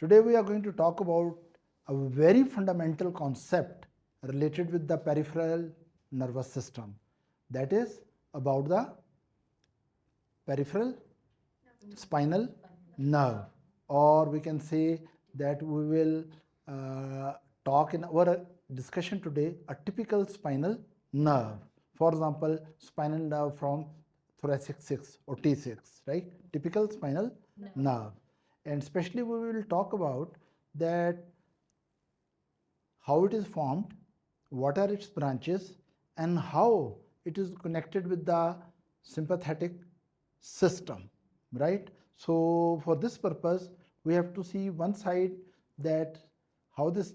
Today we are going to talk about a very fundamental concept related with the peripheral nervous system. That is about the peripheral spinal nerve, or we can say that we will talk in our discussion today a typical spinal nerve. For example, spinal nerve from thoracic 6 or T6, right? Typical spinal nerve. And especially we will talk about that how it is formed, what are its branches, and how it is connected with the sympathetic system, right? So for this purpose, we have to see one side that how this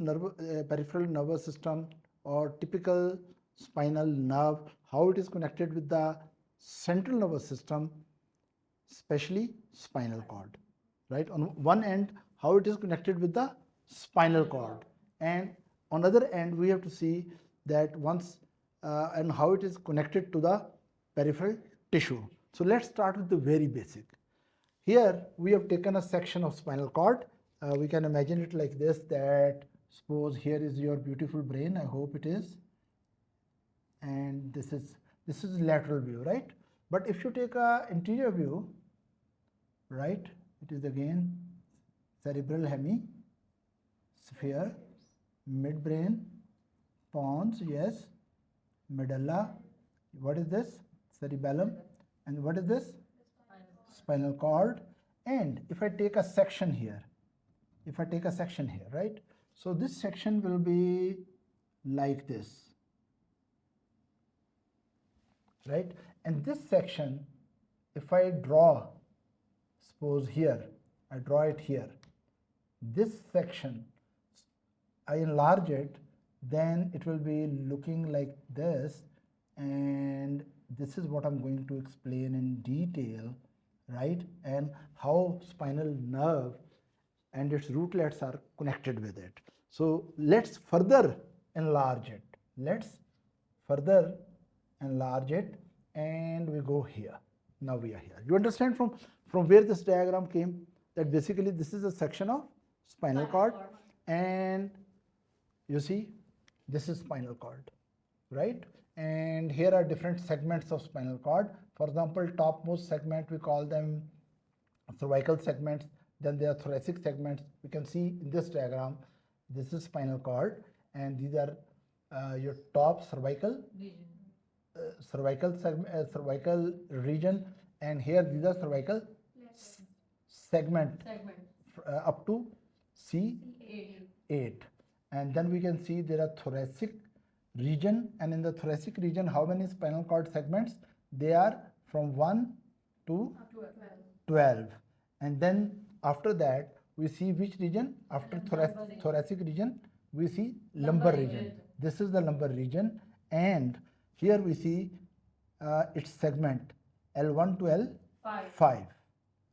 peripheral nervous system or typical spinal nerve, how it is connected with the central nervous system, especially spinal cord, right? On one end, how it is connected with the spinal cord, and on the other end, we have to see that once and how it is connected to the peripheral tissue. So let's start with the very basic. Here we have taken a section of spinal cord. We can imagine it like this, that suppose here is your beautiful brain, I hope it is, and this is lateral view, right? But if you take a anterior view, right, it is again cerebral hemisphere, midbrain, pons, yes, medulla, what is this? Cerebellum, and what is this? Spinal cord. And if I take a section here, right, so this section will be like this, right? And this section, if I draw, suppose here, I draw it here, this section, I enlarge it, then it will be looking like this, and this is what I'm going to explain in detail, right? And how spinal nerve and its rootlets are connected with it. So let's further enlarge it. And we go here. Now we are here. You understand from where this diagram came? That basically this is a section of spinal cord, and you see this is spinal cord, right? And here are different segments of spinal cord. For example, topmost segment, we call them cervical segments. Then there are thoracic segments. We can see in this diagram, this is spinal cord, and these are your top cervical region, and here these are cervical segment up to C8. And then we can see there are thoracic region, and in the thoracic region, how many spinal cord segments? They are from 1 to 12. And then after that, we see which region? After thoracic region, we see lumbar region. This is the lumbar region, and here we see its segment L1 to L5,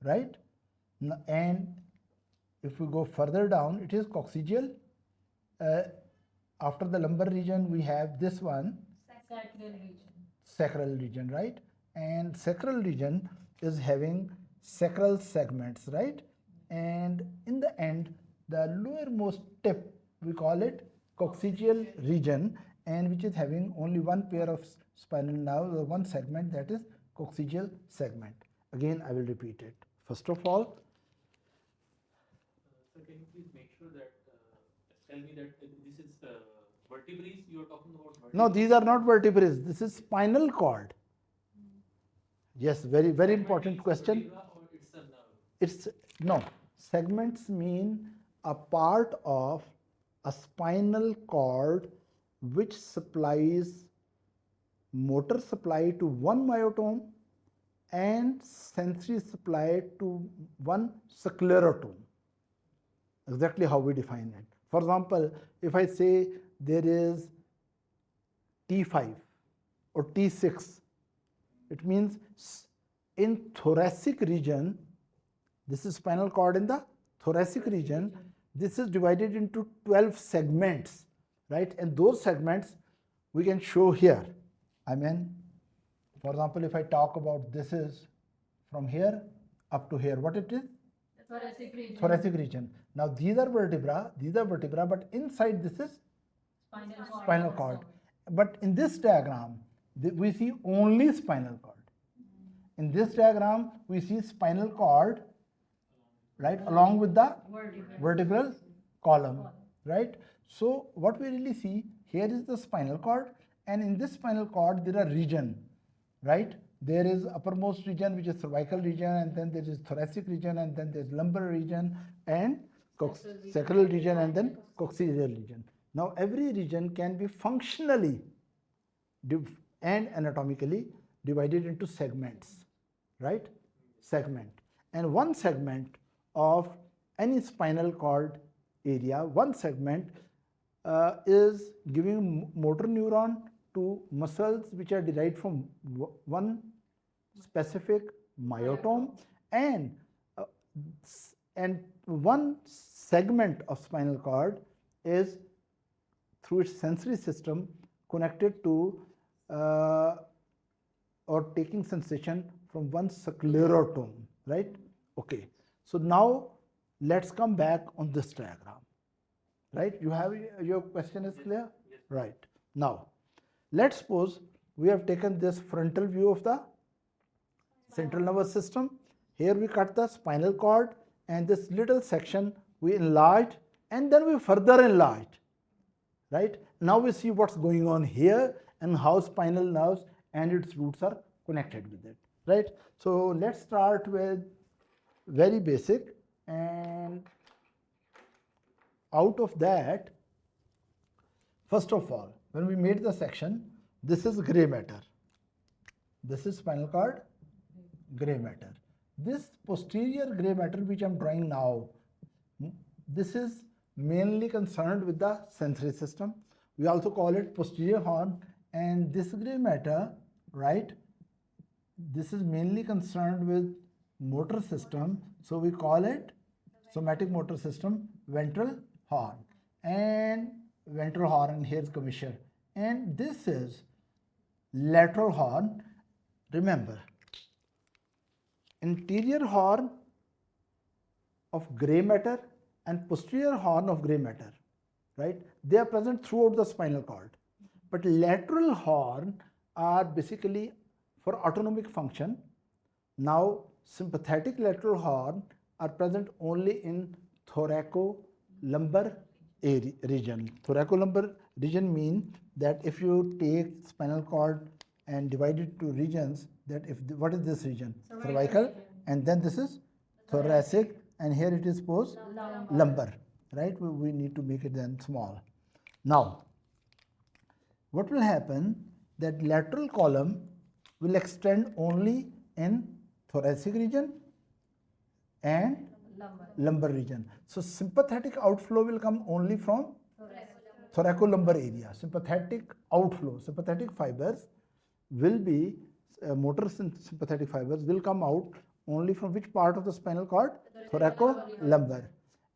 right? And if we go further down, it is coccygeal. After the lumbar region, we have this one, sacral region, right? And sacral region is having sacral segments, right? And in the end, the lowermost tip, we call it coccygeal region, and which is having only one pair of spinal nerves, or one segment, that is coccygeal segment. Again, I will repeat it. First of all, so can you please make sure that tell me that this is vertebrae you are talking about? No, these are not vertebrae. This is spinal cord. Yes, very, very important question. Or it's a nerve? It's no. Segments mean a part of a spinal cord which supplies motor supply to one myotome and sensory supply to one sclerotome. Exactly how we define it. For example, if I say there is T5 or T6, it means in thoracic region, this is spinal cord in the thoracic region, this is divided into 12 segments, right? And those segments we can show here. I mean, for example, if I talk about this is from here up to here, what it is? thoracic region. Now these are vertebra, but inside this is spinal cord. But in this diagram, we see only spinal cord. In this diagram, we see spinal cord, right, along with the vertebral column, right? So what we really see here is the spinal cord, and in this spinal cord there are region, right? There is uppermost region, which is cervical region, and then there is thoracic region, and then there's lumbar region, and sacral region, and then coccygeal region. Now every region can be functionally and anatomically divided into segments, right? Segment. And one segment of any spinal cord area, one segment is giving motor neuron to muscles which are derived from one specific myotome, and one segment of spinal cord is through its sensory system connected to or taking sensation from one sclerotome, right? Okay, so now let's come back on this diagram, right? You have your question is clear? Yes. Right. Now let's suppose we have taken this frontal view of the central nervous system. Here we cut the spinal cord, and this little section we enlarged, and then we further enlarged, right? Now we see what's going on here and how spinal nerves and its roots are connected with it, right? So let's start with very basic, and out of that, first of all, when we made the section, this is gray matter. This is spinal cord, gray matter. This posterior gray matter which I am drawing now, this is mainly concerned with the sensory system. We also call it posterior horn, and this gray matter, right, this is mainly concerned with motor system, so we call it somatic motor system, ventral horn, and here's commissure, and this is lateral horn. Remember, anterior horn of gray matter and posterior horn of gray matter, right? They are present throughout the spinal cord. But lateral horn are basically for autonomic function. Now, sympathetic lateral horn are present only in thoracolumbar region. Thoracolumbar region means that if you take spinal cord and divide it to regions, that if what is this region? Cervical, and then this is thoracic, and here it is post lumbar, right? We need to make it then small. Now, what will happen, that lateral column will extend only in thoracic region and lumbar region. So sympathetic outflow will come only from thoracolumbar area. Sympathetic outflow, sympathetic fibers will be motor sympathetic fibers will come out only from which part of the spinal cord? Thoracolumbar.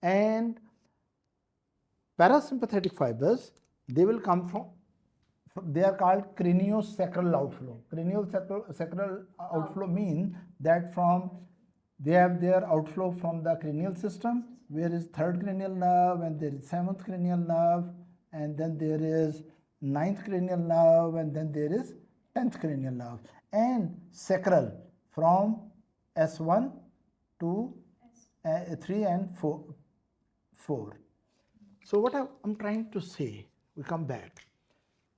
And parasympathetic fibers, they will come from, they are called craniosacral outflow. Craniosacral outflow mean that from, they have their outflow from the cranial system, where is third cranial nerve, and there is seventh cranial nerve, and then there is ninth cranial nerve, and then there is 10th cranial nerve, and sacral from S1 to 3 and 4. So what I'm trying to say, we come back,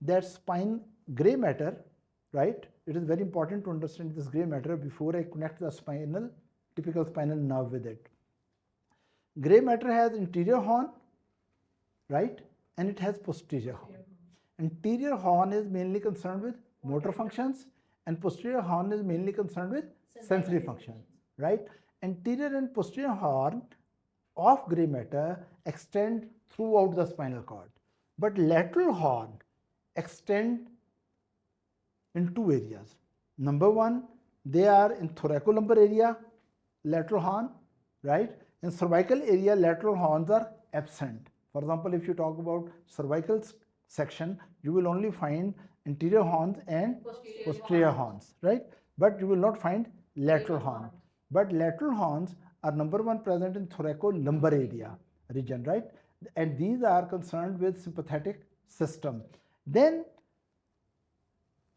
that spine gray matter, right? It is very important to understand this gray matter before I connect the spinal, typical spinal nerve with it. Gray matter has anterior horn, right? And it has posterior horn. Anterior horn is mainly concerned with motor functions, and posterior horn is mainly concerned with sensory function, right? Anterior and posterior horn of gray matter extend throughout the spinal cord, but lateral horn extend in two areas. Number one, they are in thoracolumbar area, lateral horn, right? In cervical area, lateral horns are absent. For example, if you talk about cervical section, you will only find anterior horns and posterior horns, right? But you will not find lateral horn. But lateral horns are number one present in thoracolumbar area region, right? And these are concerned with sympathetic system. Then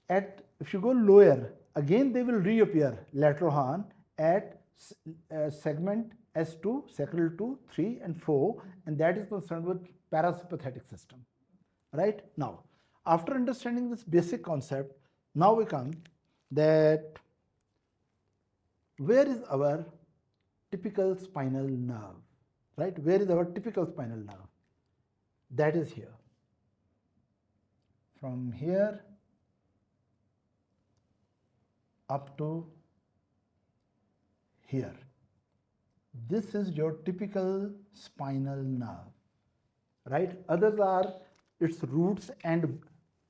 if you go lower, again they will reappear lateral horn at segment S2, sacral 2, 3 and 4, and that is concerned with parasympathetic system. Right? Now, after understanding this basic concept, now we come that where is our typical spinal nerve? Right? Where is our typical spinal nerve? That is here. From here up to here. This is your typical spinal nerve, right? Others are its roots and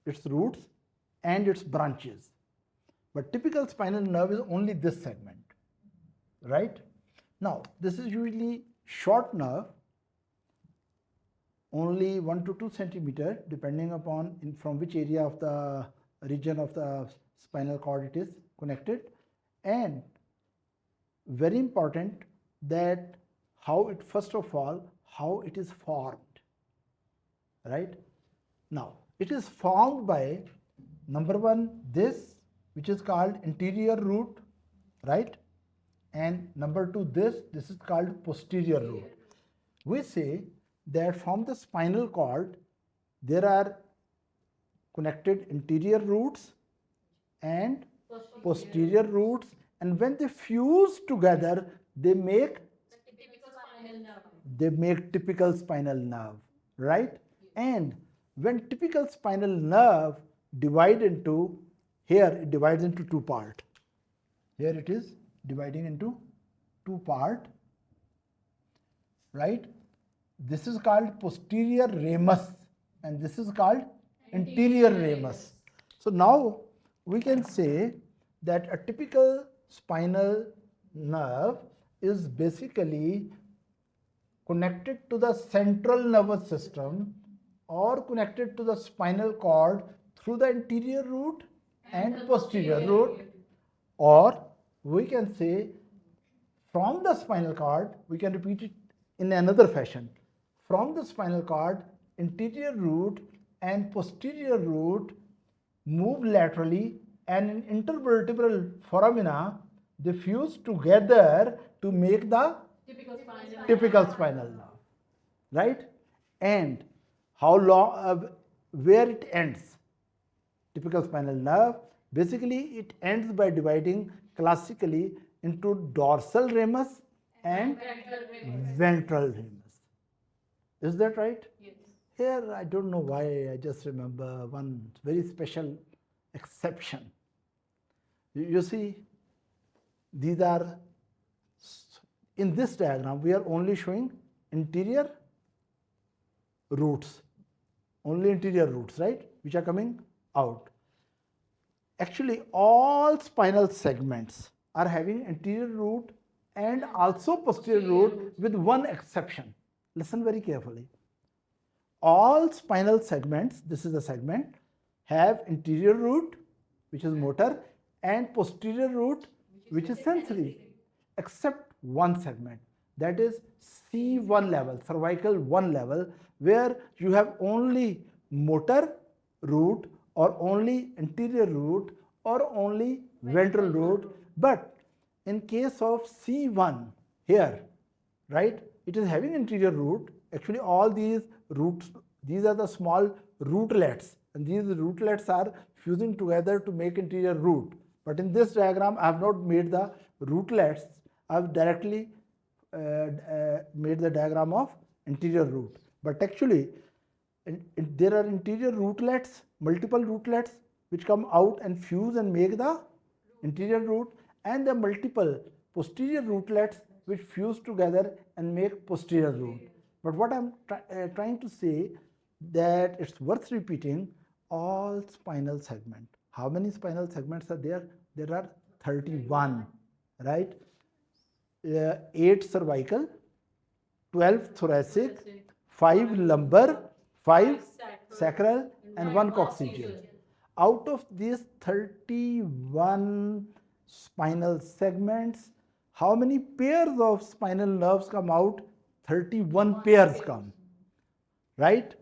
its branches. But typical spinal nerve is only this segment, right? Now, this is usually short nerve, only 1 to 2 centimeter, depending upon from which area of the region of the spinal cord it is connected, and very important that how it, first of all, how it is formed, right? Now, it is formed by number one, this which is called anterior root, right? And number two, this is called posterior root. We say that from the spinal cord there are connected anterior roots and posterior roots, and when they fuse together they make typical spinal nerve, right? And when typical spinal nerve divide into, here it divides into two parts. Here it is dividing into two parts, right? This is called posterior ramus and this is called anterior ramus. So now we can say that a typical spinal nerve is basically connected to the central nervous system or connected to the spinal cord through the anterior root and posterior root, or we can say from the spinal cord, we can repeat it in another fashion. From the spinal cord, anterior root and posterior root move laterally, and in intervertebral foramina they fuse together to make the typical spinal nerve, right? And how long, where it ends? Typical spinal nerve, basically it ends by dividing classically into dorsal ramus and ventral ramus. Is that right? Yes. Here I don't know why, I just remember one very special exception. You see, these are, in this diagram we are only showing anterior roots, only anterior roots, right, which are coming out. Actually all spinal segments are having anterior root and also posterior root, with one exception. Listen very carefully. All spinal segments, this is the segment, have anterior root which is motor and posterior root which is sensory, except one segment, that is C1 level, cervical 1 level, where you have only motor root or only anterior root or only ventral root. But in case of C1 here, right, it is having anterior root. Actually all these roots, these are the small rootlets, and these rootlets are fusing together to make anterior root. But in this diagram I have not made the rootlets, I have directly made the diagram of anterior root. But actually there are anterior rootlets, multiple rootlets which come out and fuse and make the anterior root, and the multiple posterior rootlets which fuse together and make posterior root. But what I am trying to say, that it's worth repeating, all spinal segment. How many spinal segments are there? There are 31, right? 8 cervical, 12 thoracic, 5 lumbar, 5 sacral and 1 coccygeal. Out of these 31 spinal segments, How many pairs of spinal nerves come out? 31 pairs come, right?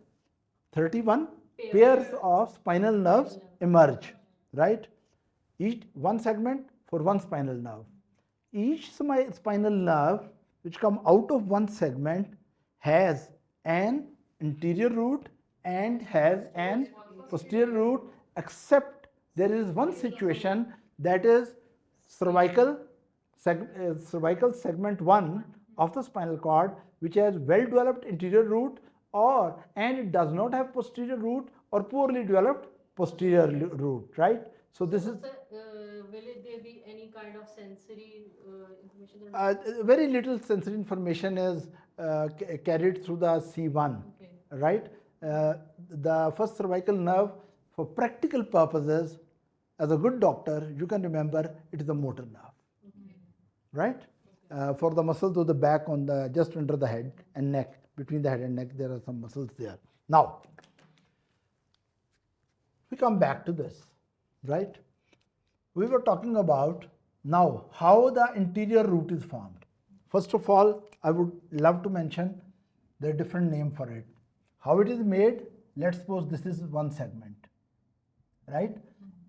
31 pairs of spinal nerves emerge, right? Each one segment for one spinal nerve. Each spinal nerve which come out of one segment has an anterior root and has an posterior root, except there is one situation, that is cervical cervical segment 1 of the spinal cord, which has well developed anterior root, or and it does not have posterior root or poorly developed posterior root, right? So this is Will there be any kind of sensory information? very little sensory information is carried through the C1, Okay. right? The first cervical nerve, for practical purposes, as a good doctor, you can remember it is a motor nerve, right? For the muscles of the back on the just under the head and neck, between the head and neck, there are some muscles there. Now, we come back to this, right? We were talking about now how the anterior root is formed. First of all, I would love to mention the different name for it. How it is made, let's suppose this is one segment, right?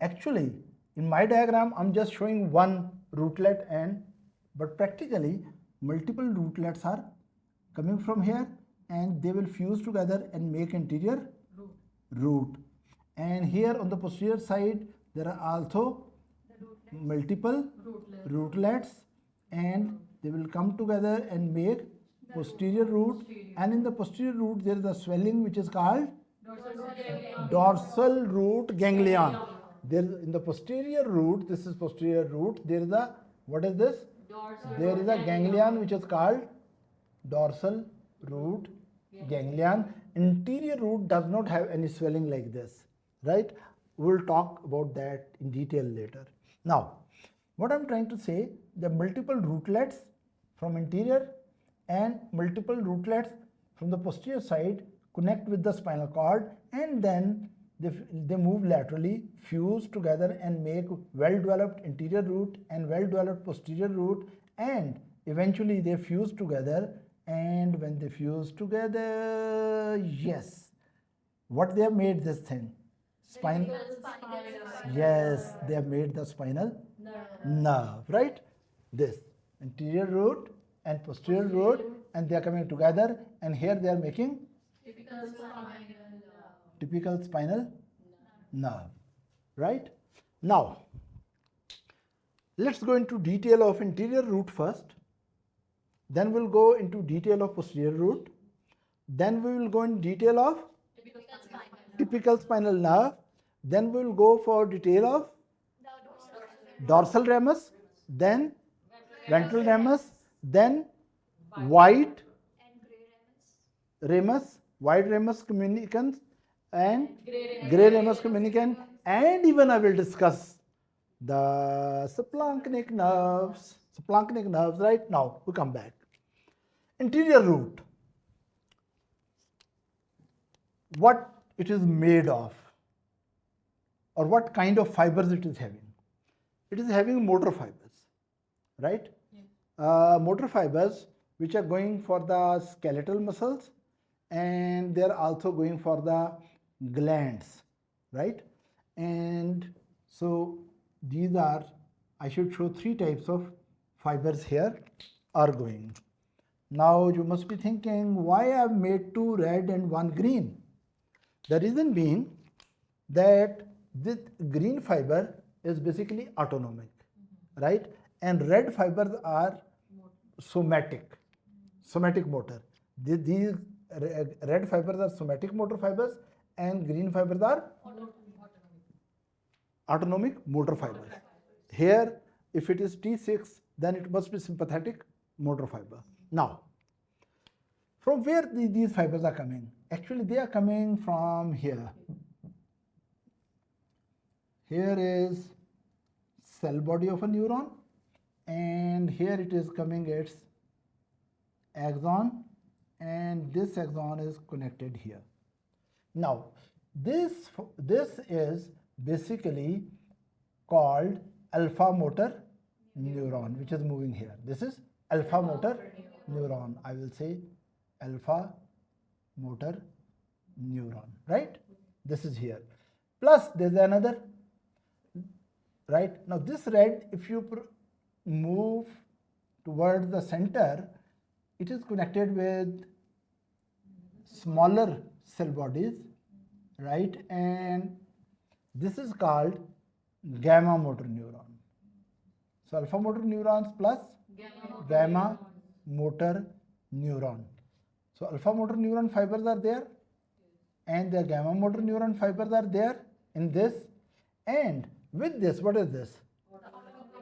Actually, in my diagram, I'm just showing one rootlet, but practically multiple rootlets are coming from here and they will fuse together and make anterior root. And here on the posterior side, there are also multiple rootlets and they will come together and make posterior root, and in the posterior root there is a swelling which is called dorsal root ganglion. There in the posterior root, this is posterior root, there is a, what is this? There is a ganglion which is called dorsal root ganglion. Anterior root does not have any swelling like this, right? We'll talk about that in detail later. Now, what I'm trying to say, the multiple rootlets from anterior and multiple rootlets from the posterior side connect with the spinal cord, and then they move laterally, fuse together and make well-developed anterior root and well-developed posterior root, and eventually they fuse together. And when they fuse together, yes, what they have made this thing? Spinal. Yes, they have made the spinal nerve, right? This anterior root and posterior root, and they are coming together, and here they are making typical spinal nerve, right? Now, let's go into detail of anterior root first, then we'll go into detail of posterior root, then we will go in detail of typical spinal nerve, then we will go for detail of dorsal ramus, then ventral ramus, then white ramus, white ramus communicans, and gray ramus communicant, and even I will discuss the splanchnic nerves. Splanchnic nerves, right? Now we come back. Anterior root. What it is made of, or what kind of fibers it is having. It is having motor fibers, right? Motor fibers which are going for the skeletal muscles, and they are also going for the glands, right? And so these are, I should show three types of fibers here are going. Now you must be thinking, why I have made two red and one green? The reason being that this green fiber is basically autonomic, right? And red fibers are somatic motor. These red fibers are somatic motor fibers, and green fibers are autonomic motor fibers. Here, if it is T6, then it must be sympathetic motor fiber. Now, from where these fibers are coming? Actually, they are coming from here. Here is cell body of a neuron, and here it is coming its axon, and this axon is connected here. Now, this is basically called alpha motor neuron which is moving here. This is alpha motor neuron. I will say alpha motor neuron, right? This is here. Plus there's another, right? Now this red, if you move towards the center, it is connected with smaller cell bodies, right? And this is called gamma motor neuron. So alpha motor neurons plus gamma motor neuron. So alpha motor neuron fibers are there and the gamma motor neuron fibers are there in this, and with this, what is this?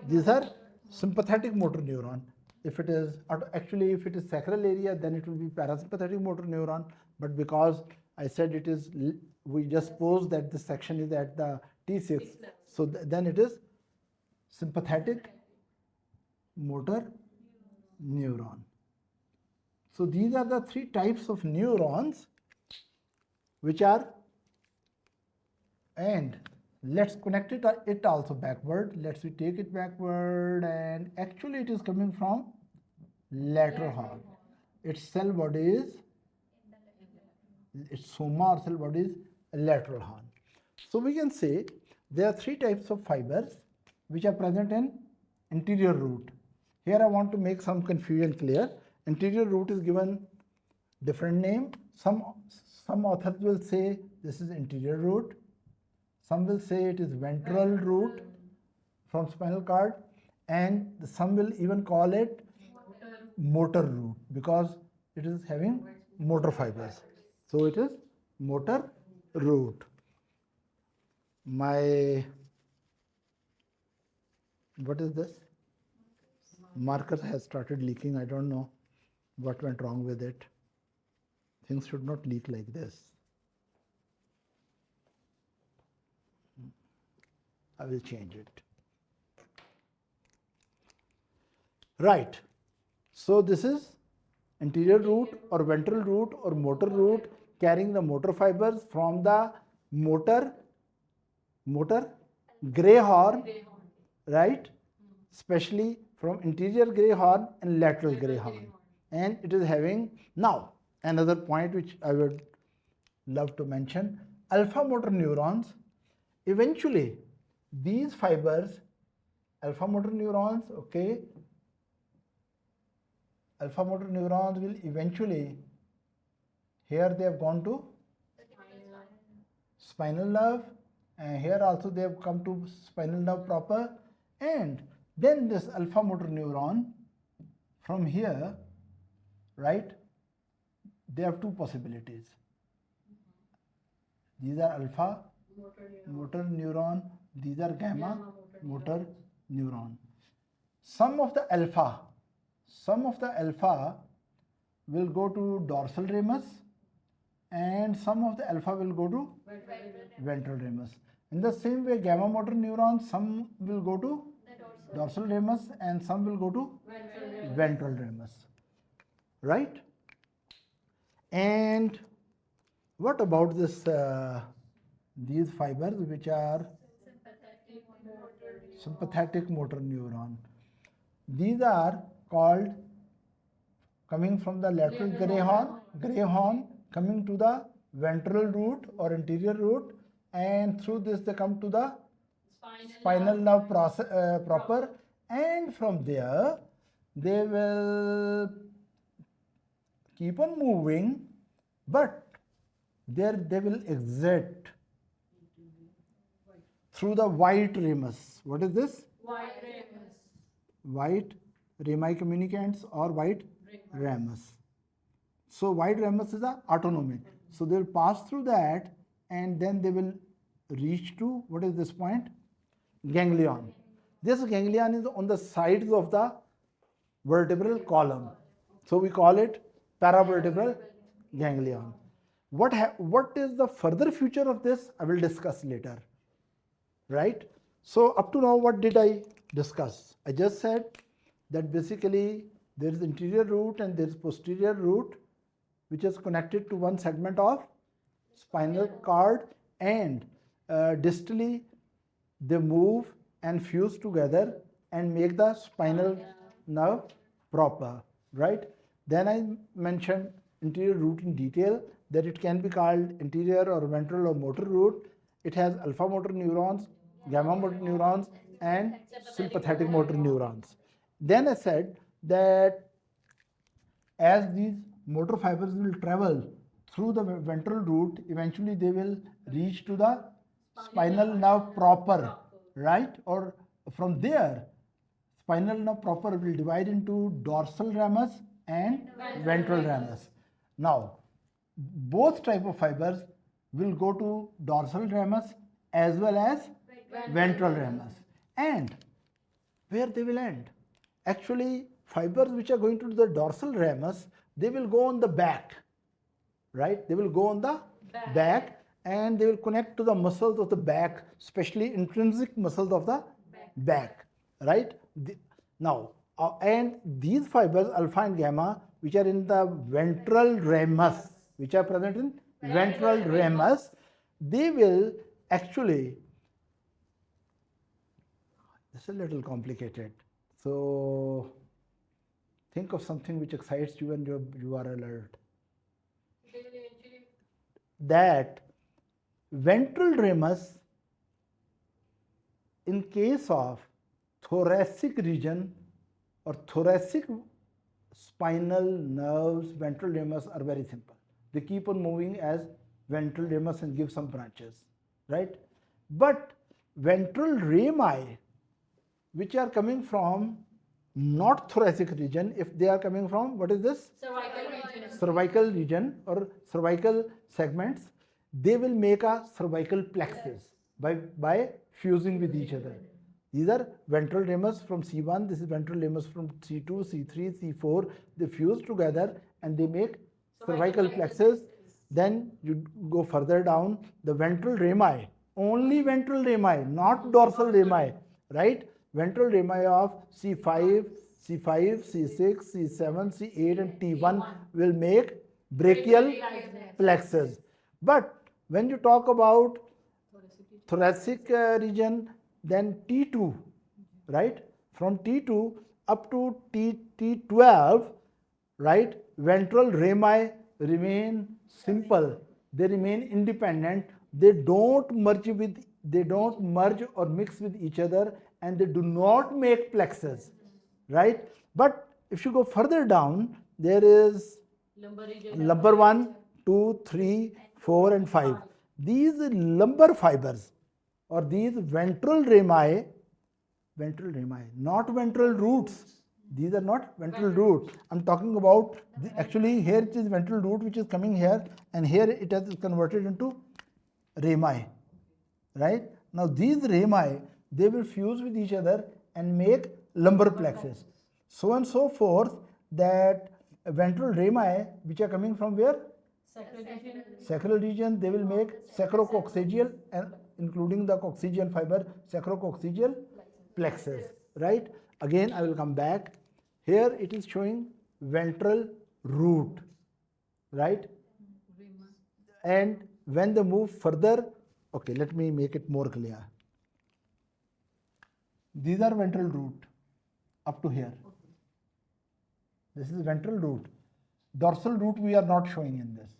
These are sympathetic motor neuron. If it is actually, if it is sacral area, then it will be parasympathetic motor neuron, but because I said it is, we just suppose that this section is at the T6, so then it is sympathetic motor neuron. So these are the three types of neurons which are, and let's connect it also backward. Let's we take it backward, and actually it is coming from lateral horn. Its cell body is, its soma or cell body is lateral horn. So we can say there are three types of fibers which are present in anterior root. Here I want to make some confusion clear. Anterior root is given different name. Some authors will say this is anterior root. Some will say it is ventral root from spinal cord, and some will even call it motor root because it is having motor fibers. So it is motor root. What is this? Marker has started leaking. I don't know what went wrong with it. Things should not leak like this. I will change it. Right. So this is anterior root or ventral root or motor root, carrying the motor fibers from the motor gray horn, right? Especially from anterior gray horn and lateral gray horn. And it is having, now another point which I would love to mention, alpha motor neurons, eventually these fibers, alpha motor neurons, okay, alpha motor neurons will eventually, here they have gone to spinal nerve, and here also they have come to spinal nerve proper, and then this alpha motor neuron from here, right, they have two possibilities. These are alpha motor neuron, these are gamma motor neuron. Some of the alpha will go to dorsal ramus, and some of the alpha will go to ventral ramus. In the same way, gamma motor neurons, some will go to dorsal ramus and some will go to ventral ramus, right? And what about this these fibers which are sympathetic motor neuron? These are called, coming from the lateral gray horn coming to the ventral root or anterior root, and through this they come to the spinal nerve proper, and from there they will keep on moving, but there they will exit through the white ramus. What is this? White rami communicants or white ramus. So white ramus is a autonomic. So they will pass through that, and then they will reach to, what is this point? Ganglion. This ganglion is on the sides of the vertebral column. So we call it paravertebral ganglion. What is the further future of this? I will discuss later. Right? So up to now, what did I discuss? I just said that basically there is anterior root and there is posterior root, which is connected to one segment of spinal cord, and distally they move and fuse together and make the spinal nerve proper, right? Then I mentioned anterior root in detail, that it can be called anterior or ventral or motor root. It has alpha motor neurons, gamma motor neurons, and sympathetic motor neurons. Then I said that as these motor fibers will travel through the ventral root, eventually they will reach to the spinal nerve proper, right? Or from there, spinal nerve proper will divide into dorsal ramus and ventral ramus. Now, both type of fibers will go to dorsal ramus as well as ventral ramus. And where they will end? Actually, fibers which are going to the dorsal ramus, they will go on the back, right? They will go on the back and they will connect to the muscles of the back, especially intrinsic muscles of the back, right? Now, and these fibers, alpha and gamma, which are in the ventral ramus, which are present in ventral ramus, they will actually, this is a little complicated. So think of something which excites you and you are alert. They will eventually That ventral ramus, in case of thoracic region or thoracic spinal nerves, ventral ramus are very simple. They keep on moving as ventral ramus and give some branches, right? But ventral rami, which are coming from not thoracic region, if they are coming from, what is this? Cervical region or cervical segments, they will make a cervical plexus by fusing with each other. These are ventral ramus from C1, this is ventral ramus from C2, C3, C4. They fuse together and they make cervical plexus. Then you go further down, the ventral rami, only ventral rami, not dorsal rami, right? Ventral rami of C5, C6, C7, C8 and T1 will make brachial plexus. But when you talk about thoracic region, then T2, right? From T2 up to T12, right? Ventral rami remain simple. They remain independent. They don't merge or mix with each other, and they do not make plexus, right? But if you go further down, there is lumbar 1, 2, 3, 4 and 5. These lumbar fibers or these ventral rami, not ventral roots. These are not ventral roots. I'm talking about, actually here it is ventral root which is coming here, and here it is converted into rami, right? Now these rami, they will fuse with each other and make lumbar plexus. So and so forth, that ventral rami, which are coming from where? Sacral region, they will make sacrococcygeal, and including the coccygeal fiber, sacrococcygeal plexus, right? Again, I will come back. Here it is showing ventral root, right? And when they move further, okay, let me make it more clear. These are ventral root up to here. This is ventral root. Dorsal root we are not showing in this.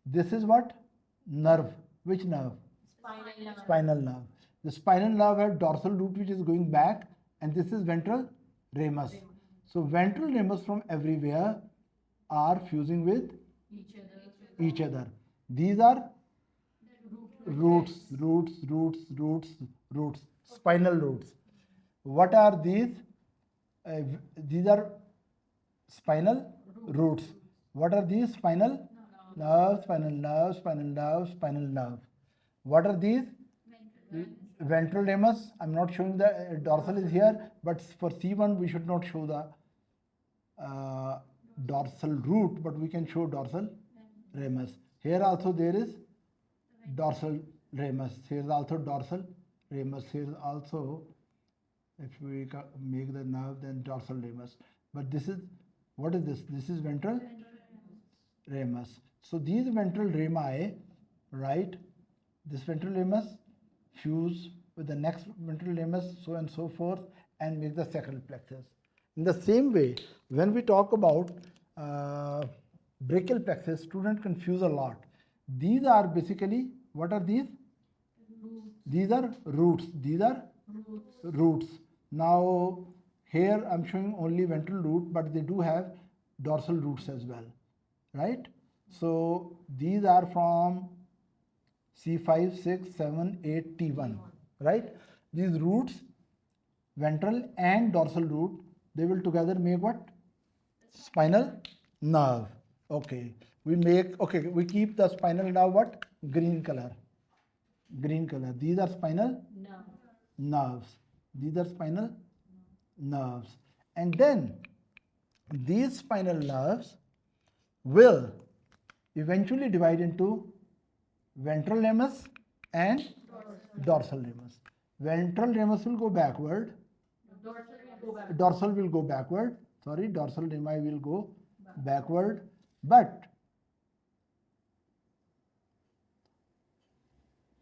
This is what? Nerve. Which nerve? Spinal nerve. The spinal nerve has dorsal root which is going back, and this is ventral ramus. So ventral ramus from everywhere are fusing with each other. These are roots, spinal roots. What are these? These are spinal roots. What are these? Spinal nerve, spinal nerve, spinal nerve, spinal nerve. What are these? Ventral ramus. I'm not showing the dorsal is here, but for C1 we should not show the dorsal root, but we can show dorsal ramus. Here also there is dorsal ramus. Here is also dorsal ramus. Here is also, if we make the nerve, then dorsal ramus. But this is, what is this? This is ventral ramus. So these ventral rami, right? This ventral ramus fuse with the next ventral ramus, so and so forth, and make the sacral plexus. In the same way, when we talk about brachial plexus, students confuse a lot. These are basically, what are these? These are roots. These are roots. Now, here I'm showing only ventral root, but they do have dorsal roots as well, right? So, these are from C5, 6, 7, 8, T1, right? These roots, ventral and dorsal root, they will together make what? Spinal nerve. Okay. We keep the spinal nerve what? Green color. Green color. These are spinal No. nerves. These are spinal nerves. And then these spinal nerves will eventually divide into ventral ramus and dorsal ramus. Ventral ramus will go backward. Dorsal will go backward. Sorry, dorsal rami will go backward. But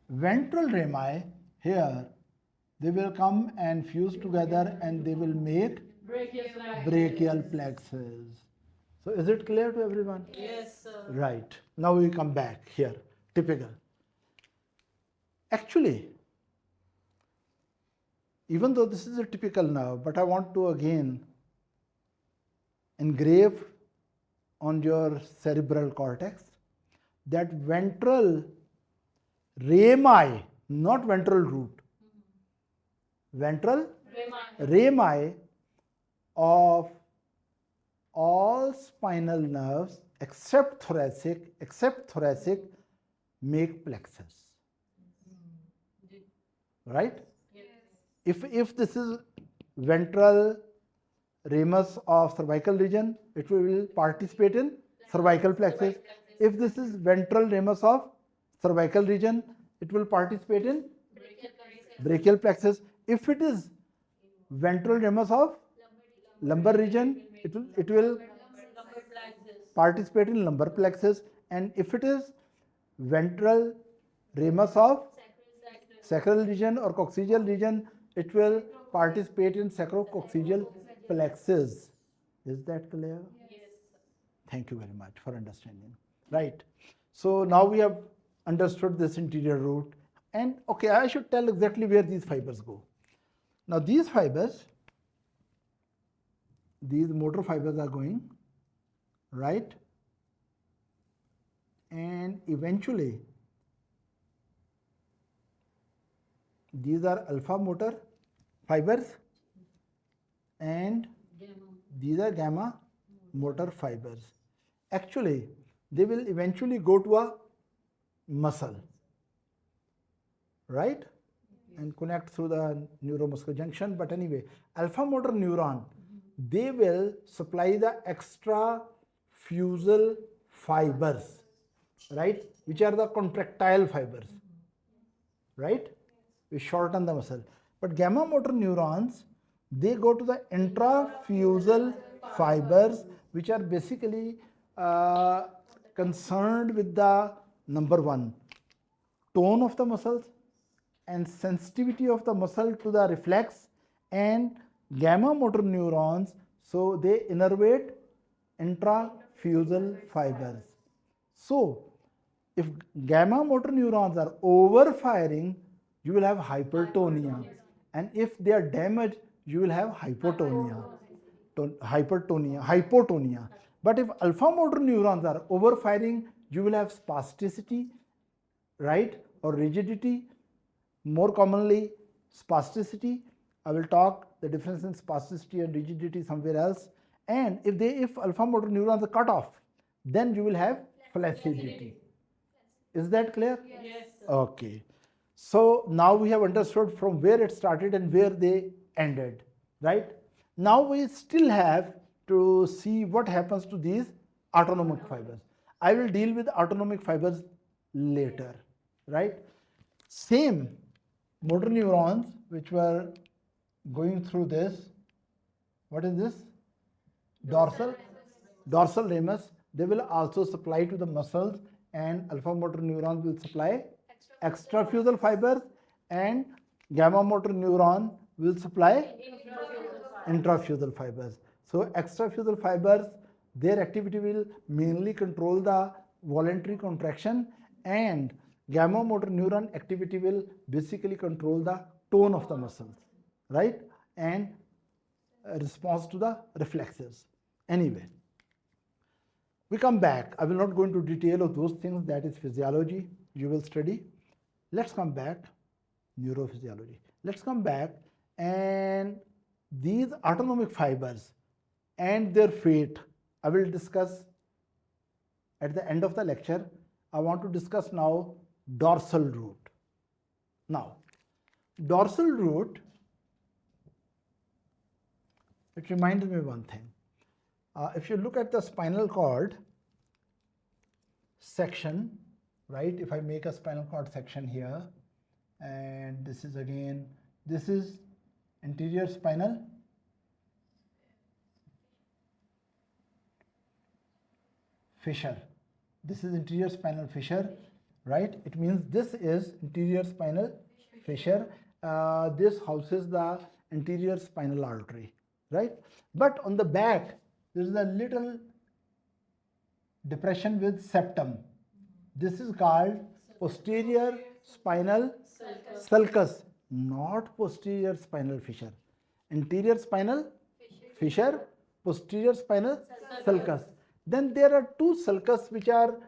ventral rami here, they will come and fuse together and they will make brachial plexus. So is it clear to everyone? Yes, sir. Right. Now we come back here. Typical. Actually, even though this is a typical nerve, but I want to again engrave on your cerebral cortex that ventral rami, not ventral root, ventral rami of all spinal nerves except thoracic make plexus, right? If this is ventral ramus of cervical region, it will participate in cervical plexus. If this is ventral ramus of cervical region, it will participate in brachial plexus. If it is ventral ramus of lumbar region, it will participate in lumbar plexus. And if it is ventral ramus of sacral region or coccygeal region, it will participate in sacrococcygeal plexus. Is that clear? Yes. Thank you very much for understanding. Right. So now we have understood this interior root. And okay, I should tell exactly where these fibers go. Now these fibers, these motor fibers are going right, and eventually these are alpha motor fibers and these are gamma motor fibers. Actually, they will eventually go to a muscle, right? And connect through the neuromuscular junction. But anyway, alpha motor neuron, they will supply the extra fusal fibers, right? Which are the contractile fibers, right? We shorten the muscle. But gamma motor neurons, they go to the intrafusal fibers, which are basically concerned with the number one, tone of the muscles and sensitivity of the muscle to the reflex, and gamma motor neurons, so they innervate intrafusal fibers. So if gamma motor neurons are overfiring, you will have hypertonia, and if they are damaged, you will have hypotonia. But if alpha motor neurons are overfiring, you will have spasticity, right, or rigidity. More commonly spasticity. I will talk the difference in spasticity and rigidity somewhere else. And if alpha motor neurons are cut off, then you will have flaccidity. Is that clear? Yes. Okay. So now we have understood from where it started and where they ended, right? Now we still have to see what happens to these autonomic fibers. I will deal with autonomic fibers later, right? Same motor neurons which were going through this, what is this? Dorsal ramus, they will also supply to the muscles, and alpha motor neurons will supply extrafusal fibers, and gamma motor neuron will supply intrafusal fibers. So extrafusal fibers, their activity will mainly control the voluntary contraction, and gamma motor neuron activity will basically control the tone of the muscles, right? And response to the reflexes. Anyway, we come back. I will not go into detail of those things. That is physiology you will study. Let's come back. Neurophysiology. Let's come back, and these autonomic fibers and their fate I will discuss at the end of the lecture. I want to discuss now dorsal root. Now, dorsal root, it reminds me one thing. If you look at the spinal cord section, right? If I make a spinal cord section here, and this is again, this is anterior spinal fissure. This is anterior spinal fissure, right? It means this is anterior spinal fissure. This houses the anterior spinal artery, right? But on the back, there is a little depression with septum. This is called posterior spinal sulcus, not posterior spinal fissure. Anterior spinal fissure, posterior spinal sulcus. Then there are two sulcus which are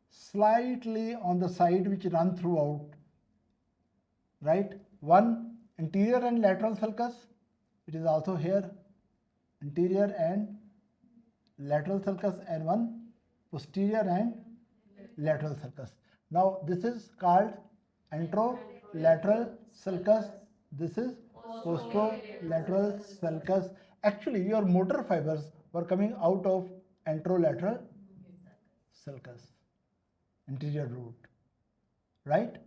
slightly on the side, which run throughout, right? One anterior and lateral sulcus, it is also here, anterior and lateral sulcus, and one posterior and lateral sulcus. Now this is called anterolateral sulcus. This is posterolateral sulcus. Actually, your motor fibers were coming out of anterolateral sulcus, anterior root, right?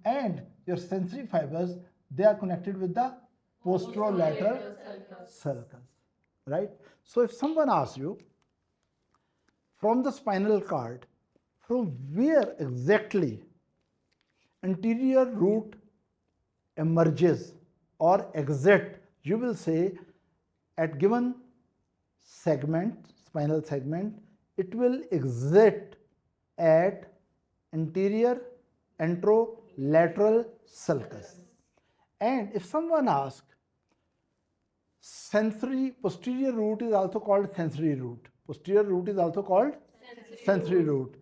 And your sensory fibers, they are connected with the posterolateral sulcus, right? So if someone asks you, from the spinal cord, from where exactly anterior root emerges or exit, you will say at given segment, spinal segment, it will exit at anterior anterolateral sulcus. And if someone asks, sensory posterior root is also called sensory root. Posterior root is also called sensory root.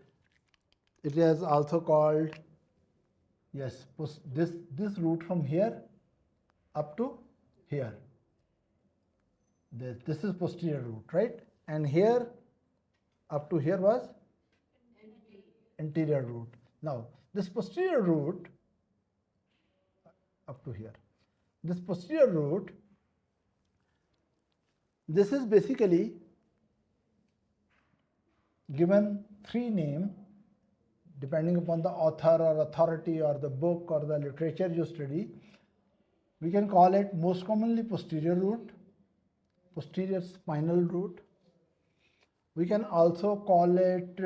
It is also called, yes, this root from here up to here. This is posterior root, right? And here up to here was anterior root. Now, this posterior root up to here, this posterior root, this is basically given three names depending upon the author or authority or the book or the literature you study. We can call it most commonly posterior root, posterior spinal root. We can also call it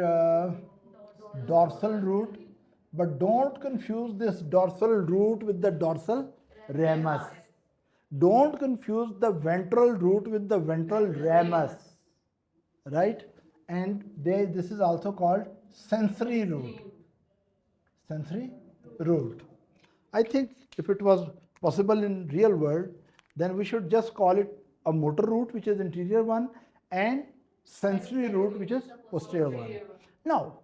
dorsal root, but don't confuse this dorsal root with the dorsal ramus. Don't confuse the ventral root with the ventral ramus, right? And this is also called sensory root. Sensory root. I think if it was possible in real world, then we should just call it a motor root, which is anterior one, and sensory root, which is posterior one. Now,